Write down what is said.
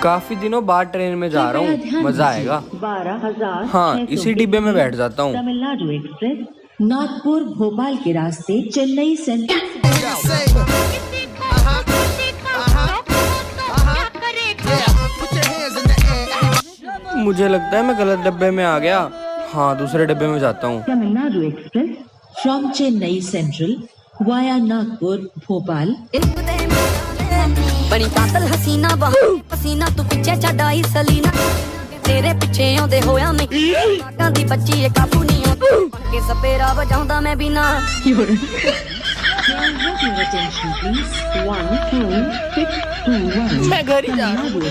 काफी दिनों बाद ट्रेन में जा रहा हूँ, मजा आएगा। 12,000 हाँ, इसी डिब्बे में बैठ जाता हूँ। तमिलनाडु एक्सप्रेस नागपुर भोपाल के रास्ते चेन्नई सेंट्रल। मुझे लगता है मैं गलत डब्बे में आ गया। हाँ, दूसरे डब्बे में जाता हूँ। Tamil Nadu express from Chennai central via Nagpur Bhopal. बड़ी कातल हसीना पसीना तू पीछे छड़ाई सलीना तेरे पीछे आंदे होया मैं कां दी बच्ची ए काबू नहीं हो के सपेरा बजाਉਂਦਾ मैं बिना। मैं घर ही जा रहा हूँ।